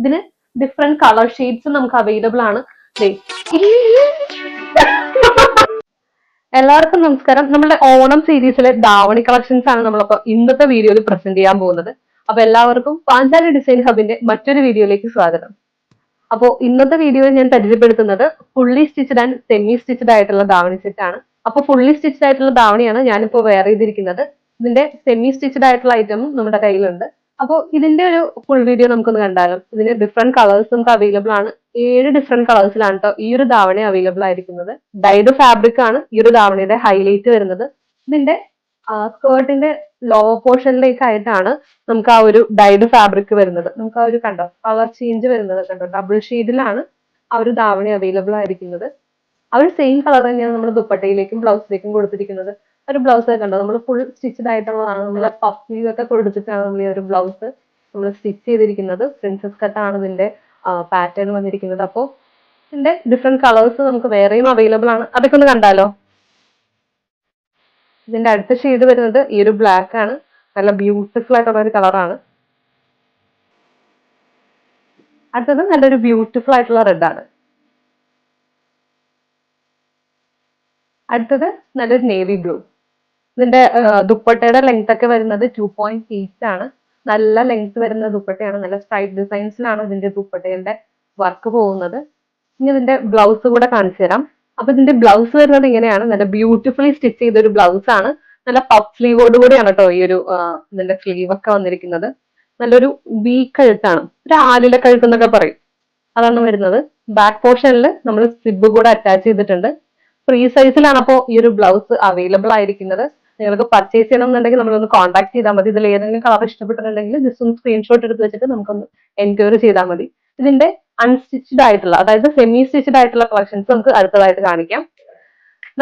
ഇതിന് different colour shades നമുക്ക് available ആണ്. എല്ലാവർക്കും നമസ്കാരം. നമ്മുടെ ഓണം സീരീസിലെ ധാവണി കളക്ഷൻസ് ആണ് നമ്മളിപ്പോ ഇന്നത്തെ വീഡിയോയിൽ പ്രസന്റ് ചെയ്യാൻ പോകുന്നത്. അപ്പൊ എല്ലാവർക്കും പാഞ്ചാലി ഡിസൈൻ ഹബിന്റെ മറ്റൊരു വീഡിയോയിലേക്ക് സ്വാഗതം. അപ്പോ ഇന്നത്തെ വീഡിയോയിൽ ഞാൻ പരിചയപ്പെടുത്തുന്നത് fully stitched and semi stitched ആയിട്ടുള്ള ധാവണി സെറ്റ് ആണ്. അപ്പൊ ഫുള്ളി സ്റ്റിച്ചഡ് ആയിട്ടുള്ള ധാവണിയാണ് ഞാനിപ്പോ വെയർ ചെയ്തിരിക്കുന്നത്. ഇതിന്റെ സെമി സ്റ്റിച്ചഡ് ആയിട്ടുള്ള ഐറ്റമും നമ്മുടെ കയ്യിലുണ്ട്. അപ്പോൾ ഇതിന്റെ ഒരു ഫുൾ വീഡിയോ നമുക്കൊന്ന് കണ്ടാലോ. ഇതിന് ഡിഫറെന്റ് കളേഴ്സ് നമുക്ക് അവൈലബിൾ ആണ്. 7 ഡിഫറെന്റ് കളേഴ്സിലാണ് കേട്ടോ ഈ ഒരു ധാവണി അവൈലബിൾ ആയിരിക്കുന്നത്. ഡൈഡ് ഫാബ്രിക് ആണ് ഈ ഒരു ധാവണിയുടെ ഹൈലൈറ്റ് വരുന്നത്. ഇതിന്റെ സ്കേർട്ടിന്റെ ലോവർ പോർഷനിലേക്കായിട്ടാണ് നമുക്ക് ആ ഒരു ഡൈഡ് ഫാബ്രിക് വരുന്നത്. നമുക്ക് ആ ഒരു കണ്ടോ കളർ ചേഞ്ച് വരുന്നത് കണ്ടോ, ഡബിൾ ഷെയ്ഡിലാണ് ആ ഒരു ധാവണി അവൈലബിൾ ആയിരിക്കുന്നത്. ആ ഒരു സെയിം കളർ തന്നെയാണ് നമ്മൾ ദുപ്പട്ടയിലേക്കും ബ്ലൗസിലേക്കും കൊടുത്തിരിക്കുന്നത്. ഒരു ബ്ലൗസ് കണ്ടോ, നമ്മൾ ഫുൾ സ്റ്റിച്ചഡ് ആയിട്ടുള്ളതാണ്. നമ്മൾ പഫ് സ്ലീവ് ഒക്കെ കൊടുത്തിട്ടാണ് നമ്മൾ ഈ ഒരു ബ്ലൗസ് നമ്മൾ സ്റ്റിച്ച് ചെയ്തിരിക്കുന്നത്. പ്രിൻസസ് കട്ടാണ് ഇതിന്റെ പാറ്റേൺ വന്നിരിക്കുന്നത്. അപ്പോൾ ഇതിന്റെ ഡിഫറെന്റ് കളേഴ്സ് നമുക്ക് വേറെയും അവൈലബിൾ ആണ്. അതൊക്കെ ഒന്ന് കണ്ടാലോ. ഇതിന്റെ അടുത്ത ഷെയ്ഡ് വരുന്നത് ഈ ഒരു ബ്ലാക്ക് ആണ്. നല്ല ബ്യൂട്ടിഫുൾ ആയിട്ടുള്ള ഒരു കളറാണ്. അടുത്തത് നല്ലൊരു ബ്യൂട്ടിഫുൾ ആയിട്ടുള്ള റെഡ് ആണ്. അടുത്തത് നല്ലൊരു നേവി ബ്ലൂ. ഇതിന്റെ ദുപ്പട്ടയുടെ ലെങ്ത് ഒക്കെ വരുന്നത് 2.8 ആണ്. നല്ല ലെങ്ത് വരുന്ന ദുപ്പട്ടയാണ്. നല്ല സ്ട്രൈറ്റ് ഡിസൈൻസിലാണ് ഇതിന്റെ ദുപ്പട്ടയുടെ വർക്ക് പോകുന്നത്. ഇനി ഇതിന്റെ ബ്ലൗസ് കൂടെ കാണിച്ചു തരാം. അപ്പൊ ഇതിന്റെ ബ്ലൗസ് വരുന്നത് ഇങ്ങനെയാണ്. നല്ല ബ്യൂട്ടിഫുള്ളി സ്റ്റിച്ച് ചെയ്ത ഒരു ബ്ലൗസ് ആണ്. നല്ല പഫ് സ്ലീവോട് കൂടിയാണ് കേട്ടോ ഈ ഒരു ഇതിന്റെ സ്ലീവ് ഒക്കെ വന്നിരിക്കുന്നത്. നല്ലൊരു വി കഴുത്താണ്, ഒരു ആലില കഴുത്ത് എന്നൊക്കെ പറയും, അതാണ് വരുന്നത്. ബാക്ക് പോർഷനിൽ നമ്മൾ സിബ് കൂടെ അറ്റാച്ച് ചെയ്തിട്ടുണ്ട്. ഫ്രീ സൈസിലാണ് അപ്പോൾ ഈ ഒരു ബ്ലൗസ് അവൈലബിൾ ആയിരിക്കുന്നത്. നിങ്ങൾക്ക് പർച്ചേസ് ചെയ്യണമെന്നുണ്ടെങ്കിൽ നമ്മളൊന്ന് കോൺടാക്ട് ചെയ്താൽ മതി. ഇതിൽ ഏതെങ്കിലും കളർ ഇഷ്ടപ്പെട്ടിട്ടുണ്ടെങ്കിൽ ജസ്റ്റ് ഒന്ന് സ്ക്രീൻഷോട്ട് എടുത്ത് വെച്ചിട്ട് നമുക്കൊന്ന് എൻക്വയറി ചെയ്താൽ മതി. ഇതിന്റെ അൺസ്റ്റിച്ചഡ് ആയിട്ടുള്ള, അതായത് സെമി സ്റ്റിച്ചഡ് ആയിട്ടുള്ള കളക്ഷൻസ് നമുക്ക് അടുത്തതായിട്ട് കാണിക്കാം.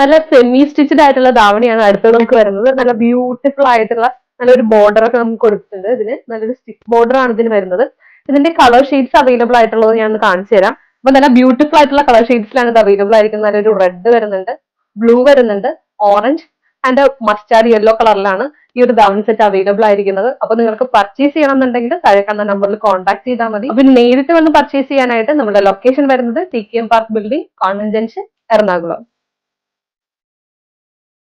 നല്ല സെമി സ്റ്റിച്ചഡ് ആയിട്ടുള്ള ധാവണിയാണ് അടുത്തത് നമുക്ക് വരുന്നത്. നല്ല ബ്യൂട്ടിഫുൾ ആയിട്ടുള്ള നല്ലൊരു ബോർഡർ ഒക്കെ നമുക്ക് കൊടുത്തിട്ടുണ്ട്. ഇതിന് നല്ലൊരു സ്റ്റിച്ച് ബോർഡർ ആണ് ഇതിന് വരുന്നത്. ഇതിന്റെ കളർ ഷെയ്ഡ്സ് അവൈലബിൾ ആയിട്ടുള്ളത് ഞാൻ കാണിച്ചു തരാം. അപ്പൊ നല്ല ബ്യൂട്ടിഫുൾ ആയിട്ടുള്ള കളർ ഷെയ്ഡ്സിലാണ് ഇത് അവൈലബിൾ ആയിരിക്കുന്നത്. നല്ലൊരു റെഡ് വരുന്നുണ്ട്, ബ്ലൂ വരുന്നുണ്ട്, ഓറഞ്ച് ആൻഡ് മസ്റ്റാർഡ് യെല്ലോ കളറിലാണ് ഈ ഒരു ധാവണി സെറ്റ് അവൈലബിൾ ആയിരിക്കുന്നത്. അപ്പൊ നിങ്ങൾക്ക് പർച്ചേസ് ചെയ്യണമെന്നുണ്ടെങ്കിൽ താഴെ കാണുന്ന നമ്പറിൽ കോൺടാക്ട് ചെയ്താൽ മതി. അപ്പൊ നേരിട്ട് വന്ന് പർച്ചേസ് ചെയ്യാനായിട്ട് നമ്മുടെ ലൊക്കേഷൻ വരുന്നത് TKM park building, convent junction, Ernakulam.